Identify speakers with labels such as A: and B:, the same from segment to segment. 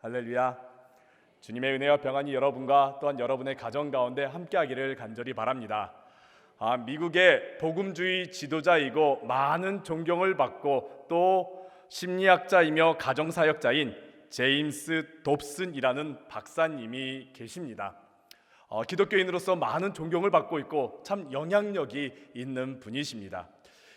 A: 할렐루야. 주님의 은혜와 평안이 여러분과 또한 여러분의 가정 가운데 함께하기를 간절히 바랍니다. 미국의 복음주의 지도자이고 많은 존경을 받고 또 심리학자이며 가정사역자인 제임스 dobson이라는 박사님이 계십니다. 기독교인으로서 많은 존경을 받고 있고 참 영향력이 있는 분이십니다.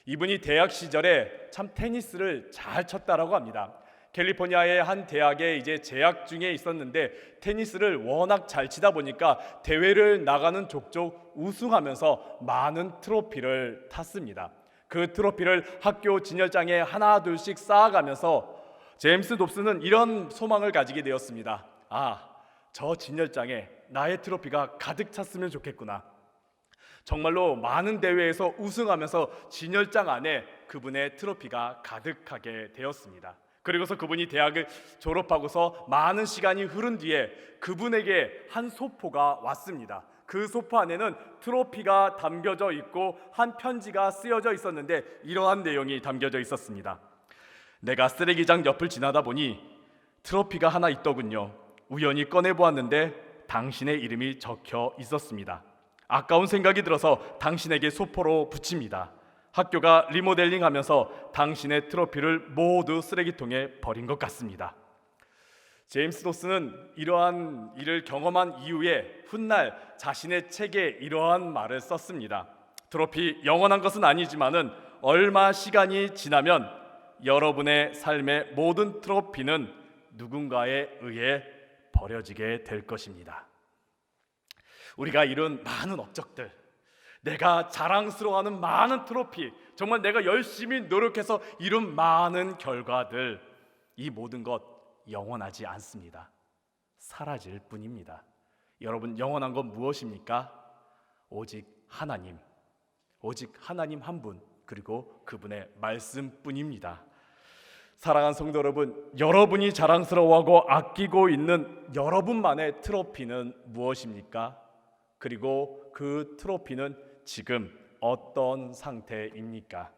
A: 이분이 대학 시절에 참 테니스를 잘 쳤다라고 합니다. 캘리포니아의 한 대학에 이제 재학 중에 있었는데 테니스를 워낙 잘 치다 보니까 대회를 나가는 족족 우승하면서 많은 트로피를 탔습니다. 그 트로피를 학교 진열장에 하나 둘씩 쌓아가면서 제임스 dobson은 이런 소망을 가지게 되었습니다. 저 진열장에 나의 트로피가 가득 찼으면 좋겠구나. 정말로 많은 대회에서 우승하면서 진열장 안에 그분의 트로피가 가득하게 되었습니다. 그리고서 그분이 대학을 졸업하고서 많은 시간이 흐른 뒤에 그분에게 한 소포가 왔습니다. 그 소포 안에는 트로피가 담겨져 있고 한 편지가 쓰여져 있었는데 이러한 내용이 담겨져 있었습니다. 내가 쓰레기장 옆을 지나다 보니 트로피가 하나 있더군요. 우연히 꺼내보았는데 당신의 이름이 적혀 있었습니다. 아까운 생각이 들어서 당신에게 소포로 붙입니다. 학교가 리모델링하면서 당신의 트로피를 모두 쓰레기통에 버린 것 같습니다. 제임스 dobson은 이러한 일을 경험한 이후에 훗날 자신의 책에 이러한 말을 썼습니다. 트로피 영원한 것은 아니지만은 얼마 시간이 지나면 여러분의 삶의 모든 트로피는 누군가에 의해 버려지게 될 것입니다. 우리가 이룬 많은 업적들, 내가 자랑스러워하는 많은 트로피, 정말 내가 열심히 노력해서 이룬 많은 결과들, 이 모든 것 영원하지 않습니다. 사라질 뿐입니다. 여러분, 영원한 건 무엇입니까? 오직 하나님 한 분, 그리고 그분의 말씀뿐입니다. 사랑하는 성도 여러분, 여러분이 자랑스러워하고 아끼고 있는 여러분만의 트로피는 무엇입니까? 그리고 그 트로피는 지금 어떤 상태입니까?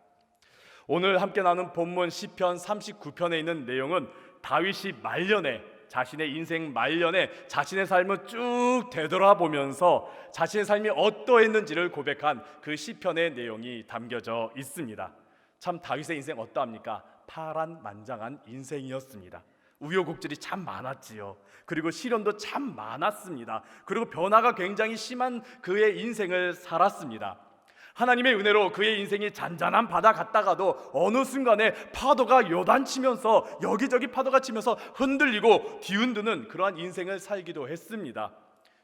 A: 오늘 함께 나눈 본문 시편 39편에 있는 내용은 다윗이 말년에, 자신의 인생 말년에 자신의 삶을 쭉 되돌아보면서 자신의 삶이 어떠했는지를 고백한 그 시편의 내용이 담겨져 있습니다. 참 다윗의 인생 어떠합니까? 파란만장한 인생이었습니다. 우여곡절이 참 많았지요. 그리고 시련도 참 많았습니다. 그리고 변화가 굉장히 심한 그의 인생을 살았습니다. 하나님의 은혜로 그의 인생이 잔잔한 바다 같다가도 어느 순간에 파도가 요단치면서 여기저기 파도가 치면서 흔들리고 뒤흔드는 그러한 인생을 살기도 했습니다.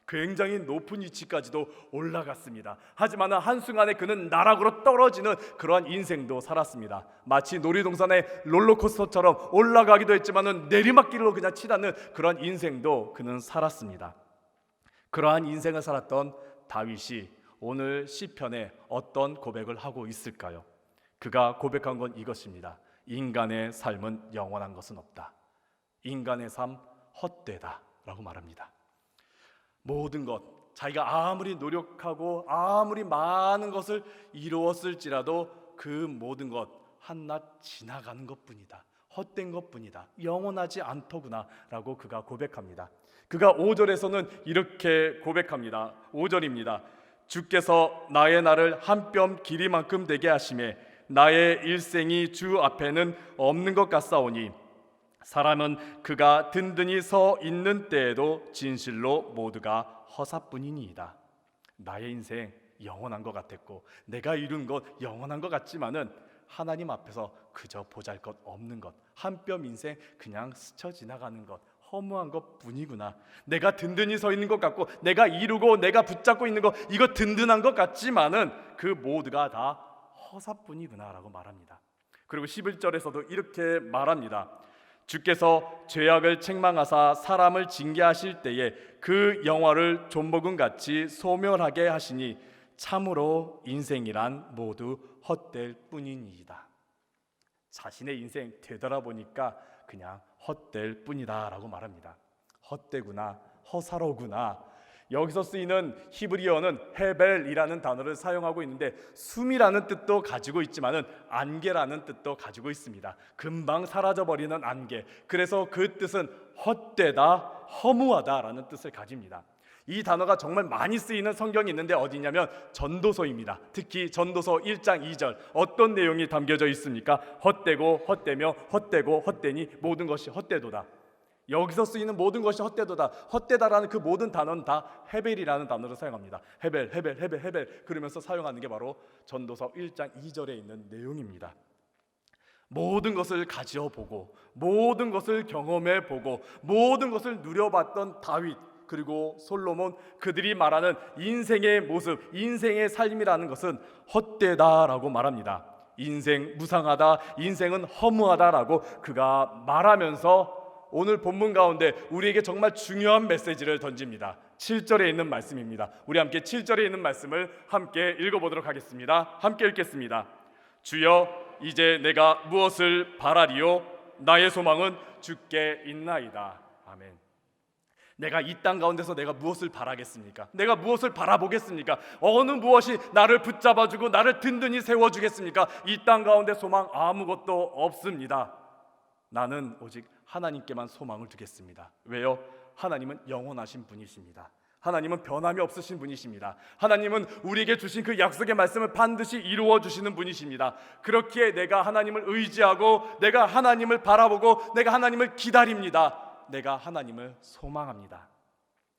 A: 굉장히 높은 위치까지도 올라갔습니다. 하지만 한순간에 그는 나락으로 떨어지는 그러한 인생도 살았습니다. 마치 놀이동산의 롤러코스터처럼 올라가기도 했지만 내리막길로 그냥 치닫는 그러한 인생도 그는 살았습니다. 그러한 인생을 살았던 다윗이 오늘 시편에 어떤 고백을 하고 있을까요? 그가 고백한 건 이것입니다. 인간의 삶은 영원한 것은 없다. 인간의 삶 헛되다 라고 말합니다. 모든 것, 자기가 아무리 노력하고 아무리 많은 것을 이루었을지라도 그 모든 것 한낱 지나가는 것뿐이다. 헛된 것뿐이다. 영원하지 않더구나 라고 그가 고백합니다. 그가 5절에서는 이렇게 고백합니다. 5절입니다. 주께서 나의 날을 한 뼘 길이만큼 되게 하시매 나의 일생이 주 앞에는 없는 것 같사오니 사람은 그가 든든히 서 있는 때에도 진실로 모두가 허사뿐이니이다. 나의 인생 영원한 것 같았고 내가 이룬 것 영원한 것 같지만은 하나님 앞에서 그저 보잘것 없는 것, 한 뼘 인생 그냥 스쳐 지나가는 것, 허무한 것 뿐이구나. 내가 든든히 서 있는 것 같고 내가 이루고 내가 붙잡고 있는 것, 이거 든든한 것 같지만은 그 모두가 다 허사뿐이구나 라고 말합니다. 그리고 11절에서도 이렇게 말합니다. 주께서 죄악을 책망하사 사람을 징계하실 때에 그 영화를 좀먹음같이 소멸하게 하시니 참으로 인생이란 모두 헛될 뿐이니이다. 자신의 인생 되돌아보니까 그냥 헛될 뿐이다 라고 말합니다. 헛되구나, 허사로구나. 여기서 쓰이는 히브리어는 헤벨이라는 단어를 사용하고 있는데 숨이라는 뜻도 가지고 있지만은 안개라는 뜻도 가지고 있습니다. 금방 사라져버리는 안개. 그래서 그 뜻은 헛되다, 허무하다라는 뜻을 가집니다. 이 단어가 정말 많이 쓰이는 성경이 있는데 어디냐면 전도서입니다. 특히 전도서 1장 2절 어떤 내용이 담겨져 있습니까? 헛되고 헛되며 헛되고 헛되니 모든 것이 헛되도다. 여기서 쓰이는 모든 것이 헛되도다. 헛되다라는 그 모든 단어는 다 헤벨이라는 단어를 사용합니다. 헤벨, 헤벨, 헤벨, 헤벨 그러면서 사용하는 게 바로 전도서 1장 2절에 있는 내용입니다. 모든 것을 가져보고 모든 것을 경험해보고 모든 것을 누려봤던 다윗 그리고 솔로몬, 그들이 말하는 인생의 모습, 인생의 삶이라는 것은 헛되다라고 말합니다. 인생 무상하다, 인생은 허무하다라고 그가 말하면서 오늘 본문 가운데 우리에게 정말 중요한 메시지를 던집니다. 7절에 있는 말씀입니다. 우리 함께 7절에 있는 말씀을 함께 읽어보도록 하겠습니다. 함께 읽겠습니다. 주여, 이제 내가 무엇을 바라리요? 나의 소망은 주께 있나이다. 아멘. 내가 이 땅 가운데서 내가 무엇을 바라겠습니까? 내가 무엇을 바라보겠습니까? 어느 무엇이 나를 붙잡아주고 나를 든든히 세워주겠습니까? 이 땅 가운데 소망 아무것도 없습니다. 나는 오직 하나님께만 소망을 두겠습니다. 왜요? 하나님은 영원하신 분이십니다. 하나님은 변함이 없으신 분이십니다. 하나님은 우리에게 주신 그 약속의 말씀을 반드시 이루어 주시는 분이십니다. 그렇기에 내가 하나님을 의지하고 내가 하나님을 바라보고 내가 하나님을 기다립니다. 내가 하나님을 소망합니다.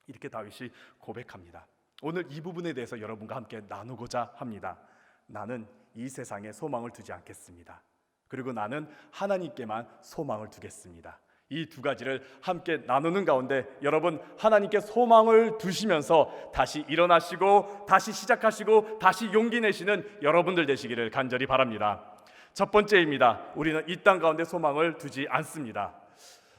A: 이렇게 다윗이 고백합니다. 오늘 이 부분에 대해서 여러분과 함께 나누고자 합니다. 나는 이 세상에 소망을 두지 않겠습니다. 그리고 나는 하나님께만 소망을 두겠습니다. 이 두 가지를 함께 나누는 가운데 여러분 하나님께 소망을 두시면서 다시 일어나시고 다시 시작하시고 다시 용기 내시는 여러분들 되시기를 간절히 바랍니다. 첫 번째입니다. 우리는 이 땅 가운데 소망을 두지 않습니다.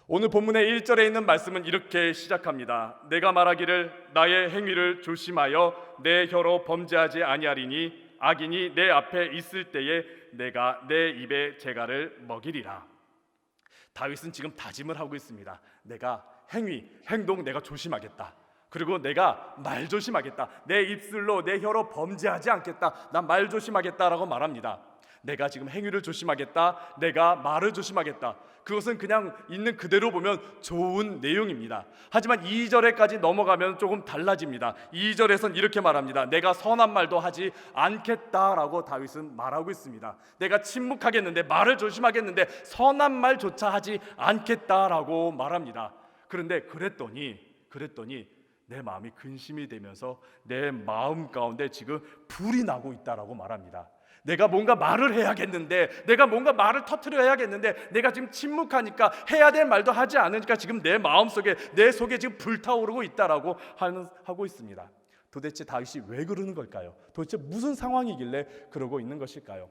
A: 오늘 본문의 1절에 있는 말씀은 이렇게 시작합니다. 내가 말하기를 나의 행위를 조심하여 내 혀로 범죄하지 아니하리니 악인이 내 앞에 있을 때에 내가 내 입에 재갈을 먹이리라. 다윗은 지금 다짐을 하고 있습니다. 내가 행동 내가 조심하겠다. 그리고 내가 말 조심하겠다. 내 입술로 내 혀로 범죄하지 않겠다. 난 말 조심하겠다라고 말합니다. 내가 지금 행위를 조심하겠다. 내가 말을 조심하겠다. 그것은 그냥 있는 그대로 보면 좋은 내용입니다. 하지만 2절에까지 넘어가면 조금 달라집니다. 2절에선 이렇게 말합니다. 내가 선한 말도 하지 않겠다라고 다윗은 말하고 있습니다. 내가 침묵하겠는데 말을 조심하겠는데 선한 말조차 하지 않겠다라고 말합니다. 그런데 그랬더니 내 마음이 근심이 되면서 내 마음 가운데 지금 불이 나고 있다라고 말합니다. 내가 뭔가 말을 해야겠는데 내가 뭔가 말을 터뜨려야겠는데 내가 지금 침묵하니까 해야 될 말도 하지 않으니까 지금 내 마음속에 내 속에 지금 불타오르고 있다라고 하고 있습니다. 도대체 다윗이 왜 그러는 걸까요? 도대체 무슨 상황이길래 그러고 있는 것일까요?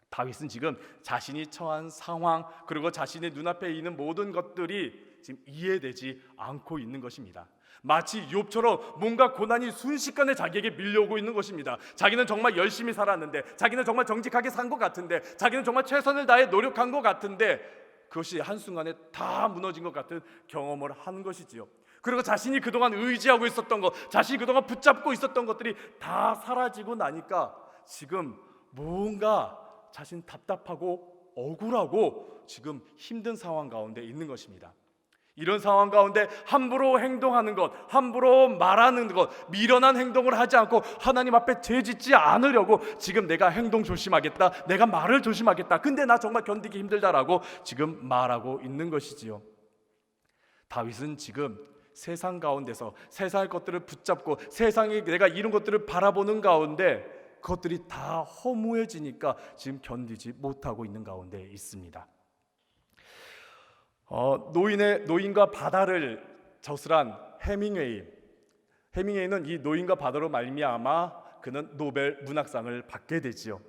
A: 다윗은 지금 자신이 처한 상황 그리고 자신의 눈앞에 있는 모든 것들이 지금 이해되지 않고 있는 것입니다. 마치 욥처럼 뭔가 고난이 순식간에 자기에게 밀려오고 있는 것입니다. 자기는 정말 열심히 살았는데 자기는 정말 정직하게 산 것 같은데 자기는 정말 최선을 다해 노력한 것 같은데 그것이 한순간에 다 무너진 것 같은 경험을 하는 것이지요. 그리고 자신이 그동안 의지하고 있었던 것, 자신이 그동안 붙잡고 있었던 것들이 다 사라지고 나니까 지금 뭔가 자신 답답하고 억울하고 지금 힘든 상황 가운데 있는 것입니다. 이런 상황 가운데 함부로 행동하는 것, 함부로 말하는 것, 미련한 행동을 하지 않고 하나님 앞에 죄짓지 않으려고 지금 내가 행동 조심하겠다, 내가 말을 조심하겠다, 근데 나 정말 견디기 힘들다라고 지금 말하고 있는 것이지요. 다윗은 지금 세상 가운데서 세상의 것들을 붙잡고 세상에 내가 이룬 것들을 바라보는 가운데 그것들이 다 허무해지니까 지금 견디지 못하고 있는 가운데 있습니다. 노인과 바다를 저술한 해밍웨이는 이 노인과 바다로 말미암아 그는 노벨 문학상을 받게 되지요.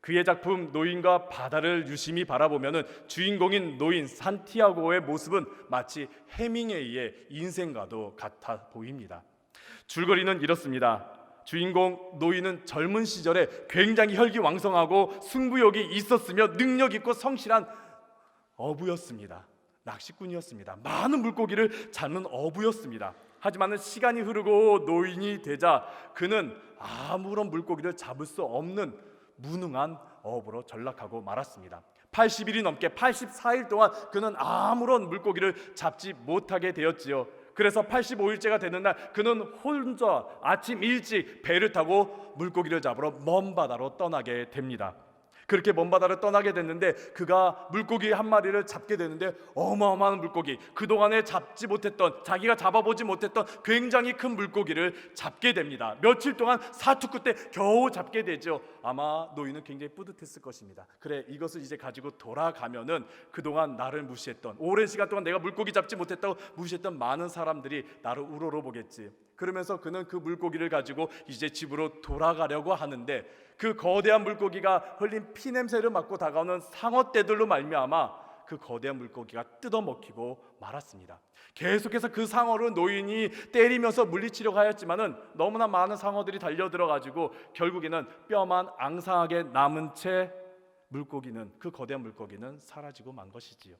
A: 그의 작품 노인과 바다를 유심히 바라보면은 주인공인 노인 산티아고의 모습은 마치 해밍웨이의 인생과도 같아 보입니다. 줄거리는 이렇습니다. 주인공 노인은 젊은 시절에 굉장히 혈기왕성하고 승부욕이 있었으며 능력 있고 성실한 어부였습니다. 낚시꾼이었습니다. 많은 물고기를 잡는 어부였습니다. 하지만 시간이 흐르고 노인이 되자 그는 아무런 물고기를 잡을 수 없는 무능한 어부로 전락하고 말았습니다. 80일이 넘게 84일 동안 그는 아무런 물고기를 잡지 못하게 되었지요. 그래서 85일째가 되는 날 그는 혼자 아침 일찍 배를 타고 물고기를 잡으러 먼 바다로 떠나게 됩니다. 그렇게 먼 바다를 떠나게 됐는데 그가 물고기 한 마리를 잡게 되는데 어마어마한 물고기, 그동안에 잡지 못했던, 자기가 잡아보지 못했던 굉장히 큰 물고기를 잡게 됩니다. 며칠 동안 사투 끝에 겨우 잡게 되죠. 아마 노인은 굉장히 뿌듯했을 것입니다. 그래, 이것을 이제 가지고 돌아가면은 그동안 나를 무시했던, 오랜 시간 동안 내가 물고기 잡지 못했다고 무시했던 많은 사람들이 나를 우러러보겠지. 그러면서 그는 그 물고기를 가지고 이제 집으로 돌아가려고 하는데 그 거대한 물고기가 흘린 피 냄새를 맡고 다가오는 상어떼들로 말미암아 그 거대한 물고기가 뜯어먹히고 말았습니다. 계속해서 그 상어를 노인이 때리면서 물리치려고 하였지만은 너무나 많은 상어들이 달려들어가지고 결국에는 뼈만 앙상하게 남은 채 물고기는, 그 거대한 물고기는 사라지고 만 것이지요.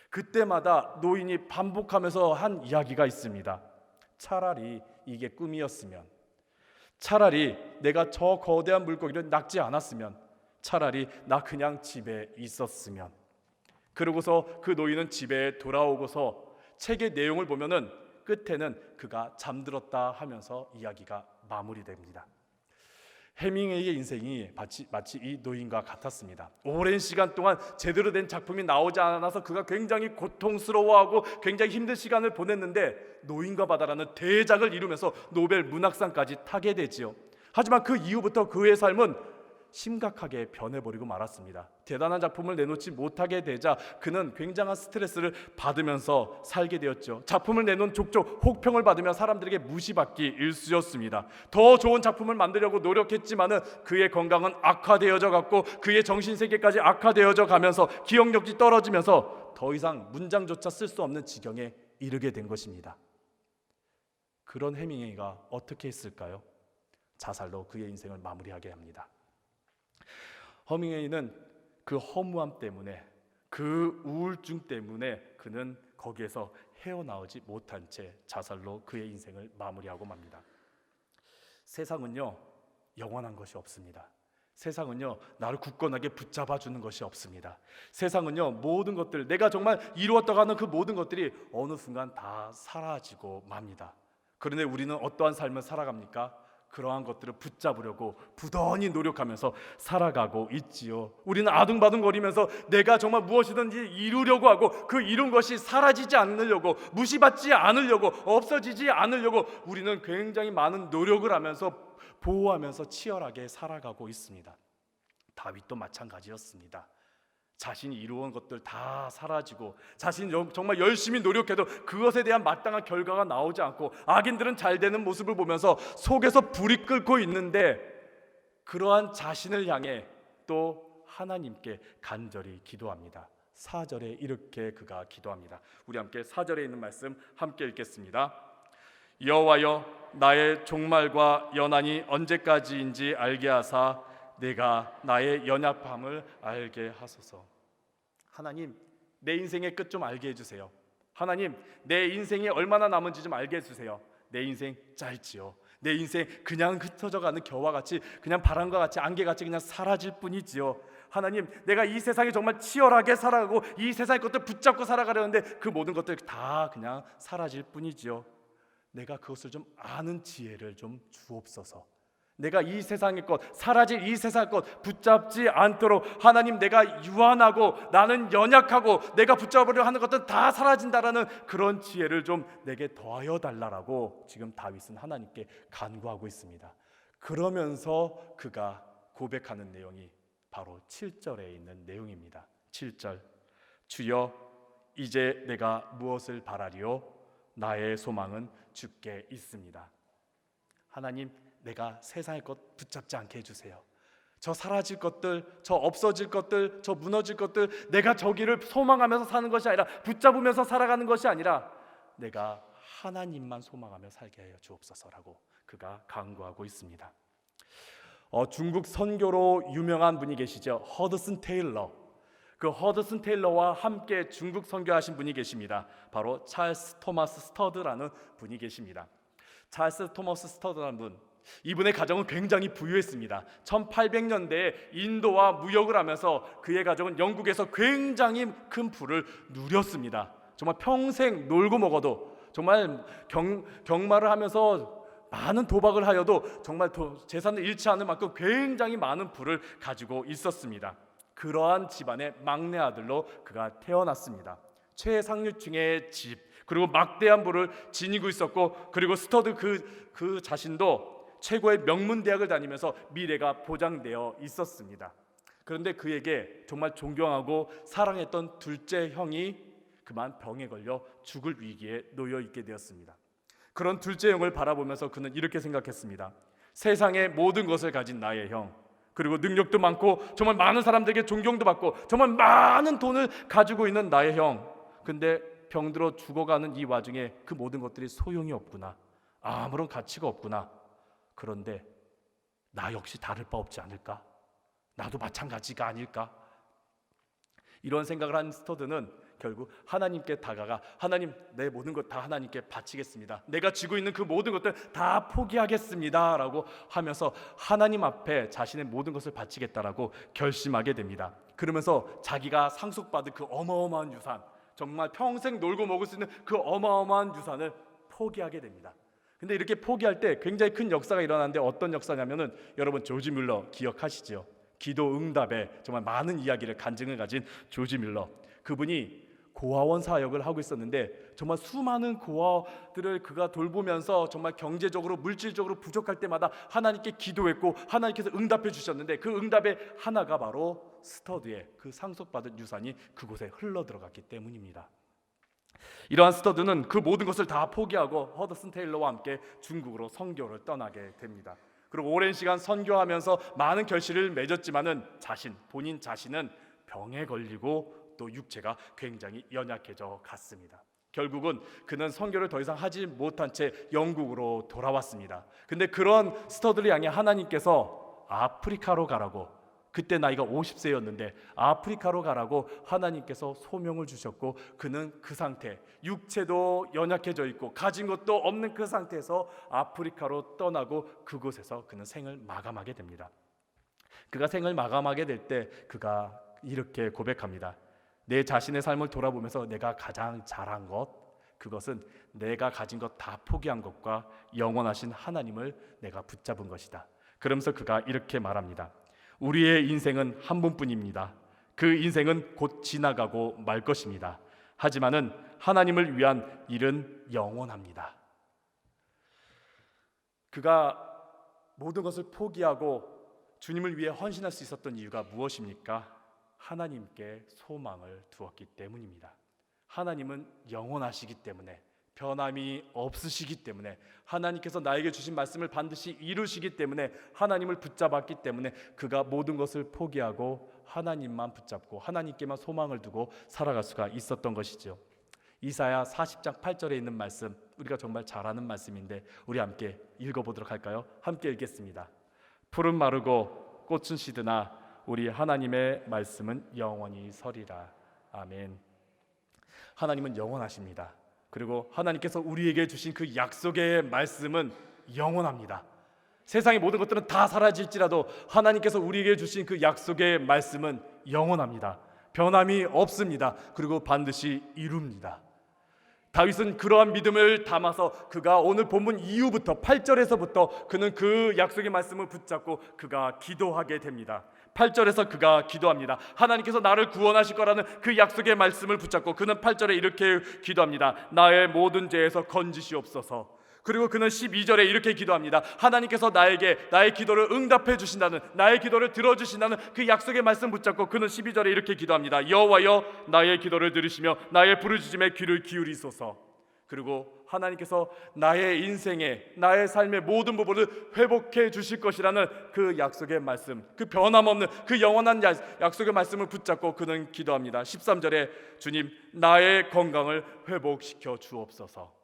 A: 그때마다 노인이 반복하면서 한 이야기가 있습니다. 차라리 이게 꿈이었으면, 차라리 내가 저 거대한 물고기를 낚지 않았으면, 차라리 나 그냥 집에 있었으면. 그러고서 그 노인은 집에 돌아오고서 책의 내용을 보면은 끝에는 그가 잠들었다 하면서 이야기가 마무리됩니다. 해밍웨이의 인생이 마치 이 노인과 같았습니다. 오랜 시간 동안 제대로 된 작품이 나오지 않아서 그가 굉장히 고통스러워하고 굉장히 힘든 시간을 보냈는데 노인과 바다라는 대작을 이루면서 노벨 문학상까지 타게 되지요. 하지만 그 이후부터 그의 삶은 심각하게 변해버리고 말았습니다. 대단한 작품을 내놓지 못하게 되자 그는 굉장한 스트레스를 받으면서 살게 되었죠. 작품을 내놓은 족족 혹평을 받으며 사람들에게 무시받기 일쑤였습니다. 더 좋은 작품을 만들려고 노력했지만은 그의 건강은 악화되어져 갔고 그의 정신세계까지 악화되어져 가면서 기억력이 떨어지면서 더 이상 문장조차 쓸 수 없는 지경에 이르게 된 것입니다. 그런 해밍웨이가 어떻게 했을까요? 자살로 그의 인생을 마무리하게 합니다. 허밍웨이는 그 허무함 때문에, 그 우울증 때문에 그는 거기에서 헤어나오지 못한 채 자살로 그의 인생을 마무리하고 맙니다. 세상은요, 영원한 것이 없습니다. 세상은요, 나를 굳건하게 붙잡아주는 것이 없습니다. 세상은요, 모든 것들, 내가 정말 이루었다고 하는 그 모든 것들이 어느 순간 다 사라지고 맙니다. 그런데 우리는 어떠한 삶을 살아갑니까? 그러한 것들을 붙잡으려고 부단히 노력하면서 살아가고 있지요. 우리는 아둥바둥거리면서 내가 정말 무엇이든지 이루려고 하고 그 이룬 것이 사라지지 않으려고, 무시받지 않으려고, 없어지지 않으려고 우리는 굉장히 많은 노력을 하면서 보호하면서 치열하게 살아가고 있습니다. 다윗도 마찬가지였습니다. 자신이 이루어온 것들 다 사라지고 자신이 정말 열심히 노력해도 그것에 대한 마땅한 결과가 나오지 않고 악인들은 잘 되는 모습을 보면서 속에서 불이 끓고 있는데 그러한 자신을 향해 또 하나님께 간절히 기도합니다. 4절에 이렇게 그가 기도합니다. 우리 함께 4절에 있는 말씀 함께 읽겠습니다. 여호와여, 나의 종말과 연한이 언제까지인지 알게 하사 내가 나의 연약함을 알게 하소서. 하나님, 내 인생의 끝 좀 알게 해주세요. 하나님, 내 인생이 얼마나 남은지 좀 알게 해주세요. 내 인생 짧지요. 내 인생 그냥 흩어져가는 겨와 같이, 그냥 바람과 같이, 안개같이 그냥 사라질 뿐이지요. 하나님, 내가 이 세상에 정말 치열하게 살아가고 이 세상의 것들 붙잡고 살아가려는데 그 모든 것들 다 그냥 사라질 뿐이지요. 내가 그것을 좀 아는 지혜를 좀 주옵소서. 내가 이 세상의 것, 사라질 이 세상의 것 붙잡지 않도록 하나님, 내가 유한하고 나는 연약하고 내가 붙잡으려 하는 것들은 다 사라진다라는 그런 지혜를 좀 내게 더하여 달라라고 지금 다윗은 하나님께 간구하고 있습니다. 그러면서 그가 고백하는 내용이 바로 7절에 있는 내용입니다. 7절, 주여 이제 내가 무엇을 바라리요? 나의 소망은 주께 있습니다. 하나님, 내가 세상의 것 붙잡지 않게 해주세요. 저 사라질 것들, 저 없어질 것들, 저 무너질 것들, 내가 저기를 소망하면서 사는 것이 아니라, 붙잡으면서 살아가는 것이 아니라 내가 하나님만 소망하며 살게 하여 주옵소서라고 그가 간구하고 있습니다. 중국 선교로 유명한 분이 계시죠. 허드슨 테일러. 그 허드슨 테일러와 함께 중국 선교하신 분이 계십니다. 바로 찰스 토마스 스터드라는 분이 계십니다. 찰스 토마스 스터드라는 분, 이분의 가정은 굉장히 부유했습니다. 1800년대에 인도와 무역을 하면서 그의 가정은 영국에서 굉장히 큰 부를 누렸습니다. 정말 평생 놀고 먹어도, 정말 경마를 하면서 많은 도박을 하여도 정말 재산을 잃지 않을 만큼 굉장히 많은 부를 가지고 있었습니다. 그러한 집안의 막내 아들로 그가 태어났습니다. 최상류층의 집, 그리고 막대한 부를 지니고 있었고, 그리고 스터드 그 자신도 최고의 명문 대학을 다니면서 미래가 보장되어 있었습니다. 그런데 그에게 정말 존경하고 사랑했던 둘째 형이 그만 병에 걸려 죽을 위기에 놓여 있게 되었습니다. 그런 둘째 형을 바라보면서 그는 이렇게 생각했습니다. 세상의 모든 것을 가진 나의 형, 그리고 능력도 많고 정말 많은 사람들에게 존경도 받고 정말 많은 돈을 가지고 있는 나의 형, 근데 병들어 죽어가는 이 와중에 그 모든 것들이 소용이 없구나, 아무런 가치가 없구나. 그런데 나 역시 다를 바 없지 않을까? 나도 마찬가지가 아닐까? 이런 생각을 한 스터드는 결국 하나님께 다가가, 하나님, 내 모든 것 다 하나님께 바치겠습니다. 내가 쥐고 있는 그 모든 것들 다 포기하겠습니다 라고 하면서 하나님 앞에 자신의 모든 것을 바치겠다라고 결심하게 됩니다. 그러면서 자기가 상속받은 그 어마어마한 유산, 정말 평생 놀고 먹을 수 있는 그 어마어마한 유산을 포기하게 됩니다. 근데 이렇게 포기할 때 굉장히 큰 역사가 일어나는데, 어떤 역사냐면은 여러분 조지 뮬러 기억하시죠? 기도 응답에 정말 많은 이야기를, 간증을 가진 조지 뮬러, 그분이 고아원 사역을 하고 있었는데 정말 수많은 고아들을 그가 돌보면서 정말 경제적으로 물질적으로 부족할 때마다 하나님께 기도했고 하나님께서 응답해 주셨는데, 그 응답의 하나가 바로 스터드의 그 상속받은 유산이 그곳에 흘러 들어갔기 때문입니다. 이러한 스터드는 그 모든 것을 다 포기하고 허드슨 테일러와 함께 중국으로 선교를 떠나게 됩니다. 그리고 오랜 시간 선교하면서 많은 결실을 맺었지만은 본인 자신은 병에 걸리고 또 육체가 굉장히 연약해져 갔습니다. 결국은 그는 선교를 더 이상 하지 못한 채 영국으로 돌아왔습니다. 근데 그런 스터드를 향해 하나님께서 아프리카로 가라고, 그때 나이가 50세였는데 아프리카로 가라고 하나님께서 소명을 주셨고, 그는 그 상태, 육체도 연약해져 있고 가진 것도 없는 그 상태에서 아프리카로 떠나고 그곳에서 그는 생을 마감하게 됩니다. 그가 생을 마감하게 될 때 그가 이렇게 고백합니다. 내 자신의 삶을 돌아보면서 내가 가장 잘한 것, 그것은 내가 가진 것 다 포기한 것과 영원하신 하나님을 내가 붙잡은 것이다. 그러면서 그가 이렇게 말합니다. 우리의 인생은 한 번뿐입니다. 그 인생은 곧 지나가고 말 것입니다. 하지만은 하나님을 위한 일은 영원합니다. 그가 모든 것을 포기하고 주님을 위해 헌신할 수 있었던 이유가 무엇입니까? 하나님께 소망을 두었기 때문입니다. 하나님은 영원하시기 때문에, 변함이 없으시기 때문에, 하나님께서 나에게 주신 말씀을 반드시 이루시기 때문에, 하나님을 붙잡았기 때문에 그가 모든 것을 포기하고 하나님만 붙잡고 하나님께만 소망을 두고 살아갈 수가 있었던 것이죠. 이사야 40장 8절에 있는 말씀, 우리가 정말 잘 아는 말씀인데 우리 함께 읽어보도록 할까요? 함께 읽겠습니다. 푸른 마르고 꽃은 시드나 우리 하나님의 말씀은 영원히 서리라. 아멘. 하나님은 영원하십니다. 그리고 하나님께서 우리에게 주신 그 약속의 말씀은 영원합니다. 세상의 모든 것들은 다 사라질지라도 하나님께서 우리에게 주신 그 약속의 말씀은 영원합니다. 변함이 없습니다. 그리고 반드시 이룹니다. 다윗은 그러한 믿음을 담아서 그가 오늘 본문 이후부터 8절에서부터 그는 그 약속의 말씀을 붙잡고 그가 기도하게 됩니다. 8절에서 그가 기도합니다. 하나님께서 나를 구원하실 거라는 그 약속의 말씀을 붙잡고 그는 8절에 이렇게 기도합니다. 나의 모든 죄에서 건지시옵소서. 그리고 그는 12절에 이렇게 기도합니다. 하나님께서 나에게 나의 기도를 응답해 주신다는, 나의 기도를 들어주신다는 그 약속의 말씀 붙잡고 그는 12절에 이렇게 기도합니다. 여호와여 나의 기도를 들으시며 나의 부르짖음에 귀를 기울이소서. 그리고 하나님께서 나의 인생에, 나의 삶의 모든 부분을 회복해 주실 것이라는 그 약속의 말씀, 그 변함없는 그 영원한 약속의 말씀을 붙잡고 그는 기도합니다. 13절에 주님 나의 건강을 회복시켜 주옵소서.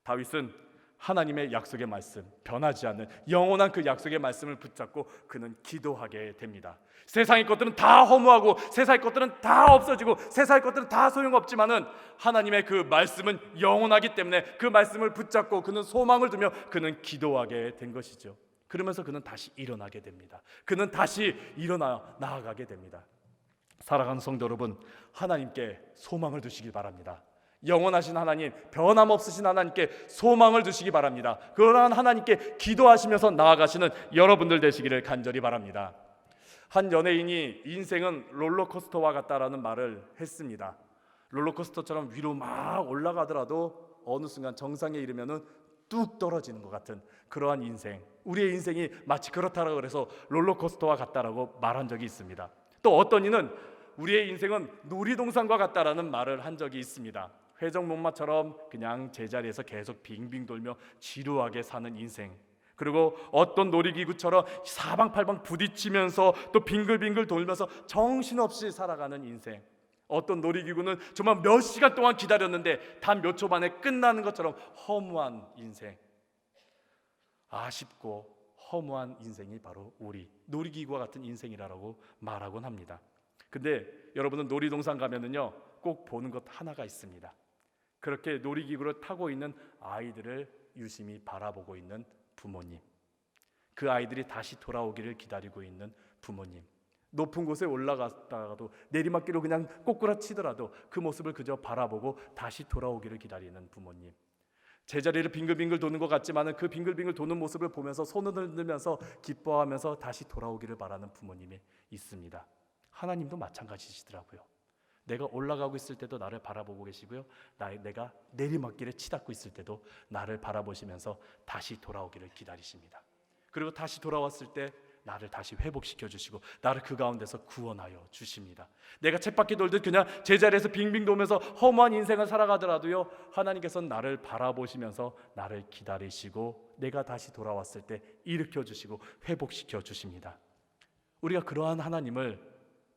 A: 다윗은 하나님의 약속의 말씀, 변하지 않는 영원한 그 약속의 말씀을 붙잡고 그는 기도하게 됩니다. 세상의 것들은 다 허무하고 세상의 것들은 다 없어지고 세상의 것들은 다 소용없지만은 하나님의 그 말씀은 영원하기 때문에 그 말씀을 붙잡고 그는 소망을 두며 그는 기도하게 된 것이죠. 그러면서 그는 다시 일어나게 됩니다. 그는 다시 일어나 나아가게 됩니다. 사랑하는 성도 여러분, 하나님께 소망을 두시기 바랍니다. 영원하신 하나님, 변함없으신 하나님께 소망을 두시기 바랍니다. 그러한 하나님께 기도하시면서 나아가시는 여러분들 되시기를 간절히 바랍니다. 한 연예인이 인생은 롤러코스터와 같다라는 말을 했습니다. 롤러코스터처럼 위로 막 올라가더라도 어느 순간 정상에 이르면은 뚝 떨어지는 것 같은 그러한 인생, 우리의 인생이 마치 그렇다라고 그래서 롤러코스터와 같다라고 말한 적이 있습니다. 또 어떤 이는 우리의 인생은 놀이동산과 같다라는 말을 한 적이 있습니다. 회전목마처럼 그냥 제자리에서 계속 빙빙 돌며 지루하게 사는 인생, 그리고 어떤 놀이기구처럼 사방팔방 부딪히면서 또 빙글빙글 돌면서 정신없이 살아가는 인생, 어떤 놀이기구는 정말 몇 시간 동안 기다렸는데 단 몇 초 만에 끝나는 것처럼 허무한 인생, 아쉽고 허무한 인생이 바로 우리 놀이기구와 같은 인생이라고 말하곤 합니다. 근데 여러분은 놀이동산 가면은요 꼭 보는 것 하나가 있습니다. 그렇게 놀이기구를 타고 있는 아이들을 유심히 바라보고 있는 부모님, 그 아이들이 다시 돌아오기를 기다리고 있는 부모님, 높은 곳에 올라갔다가도 내리막길로 그냥 꼬꾸라치더라도 그 모습을 그저 바라보고 다시 돌아오기를 기다리는 부모님, 제자리를 빙글빙글 도는 것 같지만 그 빙글빙글 도는 모습을 보면서 손을 흔들면서 기뻐하면서 다시 돌아오기를 바라는 부모님이 있습니다. 하나님도 마찬가지시더라고요. 내가 올라가고 있을 때도 나를 바라보고 계시고요, 내가 내리막길에 치닫고 있을 때도 나를 바라보시면서 다시 돌아오기를 기다리십니다. 그리고 다시 돌아왔을 때 나를 다시 회복시켜 주시고 나를 그 가운데서 구원하여 주십니다. 내가 쳇바퀴 돌듯 그냥 제자리에서 빙빙 돌면서 허무한 인생을 살아가더라도요, 하나님께서는 나를 바라보시면서 나를 기다리시고 내가 다시 돌아왔을 때 일으켜 주시고 회복시켜 주십니다. 우리가 그러한 하나님을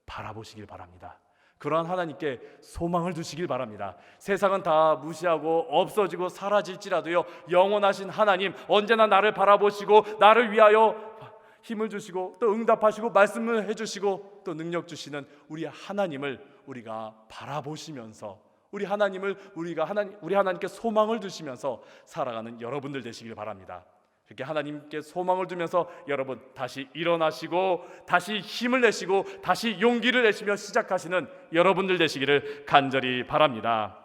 A: 바라보시길 바랍니다. 그러한 하나님께 소망을 두시길 바랍니다. 세상은 다 무시하고 없어지고 사라질지라도요, 영원하신 하나님, 언제나 나를 바라보시고 나를 위하여 힘을 주시고 또 응답하시고 말씀을 해주시고 또 능력 주시는 우리 하나님을 우리가 바라보시면서 우리 하나님께 소망을 두시면서 살아가는 여러분들 되시길 바랍니다. 이렇게 하나님께 소망을 두면서 여러분 다시 일어나시고 다시 힘을 내시고 다시 용기를 내시며 시작하시는 여러분들 되시기를 간절히 바랍니다.